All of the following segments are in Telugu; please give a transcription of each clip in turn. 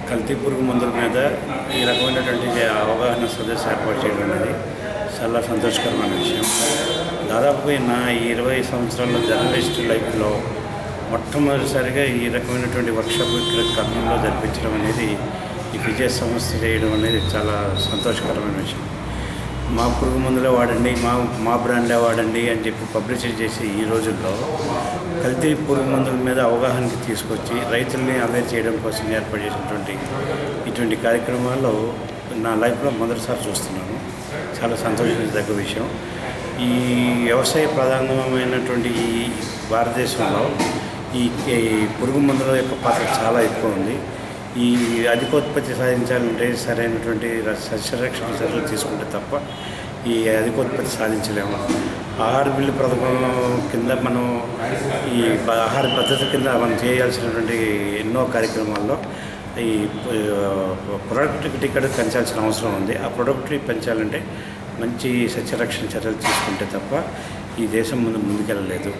కల్తీ పురుగు మందుల మీద ఈ రకమైనటువంటి అవగాహన సదస్సు ఏర్పాటు చేయడం అనేది చాలా సంతోషకరమైన విషయం. దాదాపుగా నా 20 సంవత్సరాల జర్నలిస్ట్ లైఫ్లో మొట్టమొదటిసారిగా ఈ రకమైనటువంటి వర్క్షాప్ ఇక్కడ కర్నూలులో జరిపించడం అనేది, ఈ విజయ సంస్థ చేయడం అనేది చాలా సంతోషకరమైన విషయం. మా పురుగు మందులే వాడండి, మా బ్రాండే వాడండి అని చెప్పి పబ్లిసిటీ చేసి ఈ రోజుల్లో కల్తీ పురుగు మందుల మీద అవగాహనకి తీసుకొచ్చి రైతుల్ని అవేర్ చేయడం కోసం ఏర్పాటు చేసినటువంటి ఇటువంటి కార్యక్రమాల్లో నా లైఫ్లో మొదటిసారి చూస్తున్నాను. చాలా సంతోషించదగ్గ విషయం. ఈ వ్యవసాయ ప్రధానమైనటువంటి ఈ భారతదేశంలో ఈ పురుగు మందుల యొక్క పాత్ర చాలా ఎక్కువ ఉంది. ఈ అధికోత్పత్తి సాధించాలంటే సరైనటువంటి సస్యరక్షణ చర్యలు తీసుకుంటే తప్ప ఈ అధికోత్పత్తి సాధించలేము. ఆహార బిల్లు పథకం కింద మనం ఈ ఆహార భద్రత కింద మనం చేయాల్సినటువంటి ఎన్నో కార్యక్రమాల్లో ఈ ప్రొడక్టివిటీ కూడా పెంచాల్సిన అవసరం ఉంది. ఆ ప్రొడక్టివిటీ పెంచాలంటే మంచి సస్యరక్షణ చర్యలు తీసుకుంటే తప్ప ఈ దేశం ముందుకెళ్ళలేదు.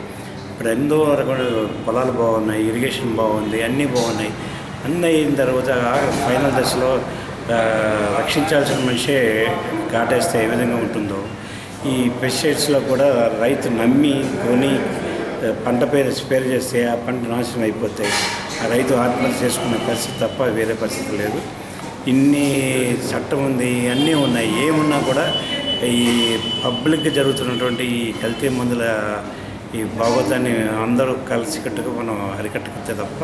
ఇప్పుడు ఎన్నో రకమైన పొలాలు బాగున్నాయి, ఇరిగేషన్ బాగుంది, అన్నీ బాగున్నాయి. అన్నీ అయిన తర్వాత ఫైనల్ దశలో రక్షించాల్సిన మనిషే కాటేస్తే ఏ విధంగా ఉంటుందో, ఈ పెస్టిసైడ్స్లో కూడా రైతు నమ్మి కొని పంట స్ప్రే చేస్తే ఆ పంట నాశనం అయిపోతాయి. ఆ రైతు ఆత్మహత్య చేసుకున్న పరిస్థితి తప్ప వేరే పరిస్థితి లేదు. ఇన్ని చట్టం ఉంది, అన్నీ ఉన్నాయి. ఏమున్నా కూడా ఈ పబ్లిక్గా జరుగుతున్నటువంటి ఈ కల్తీ మందుల ఈ భాగవతాన్ని అందరూ కలిసికట్టుగా మనం అరికట్టుకుంటే తప్ప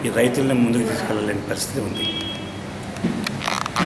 ఈ రైతుల్ని ముందుకు తీసుకెళ్ళలేని పరిస్థితి ఉంది.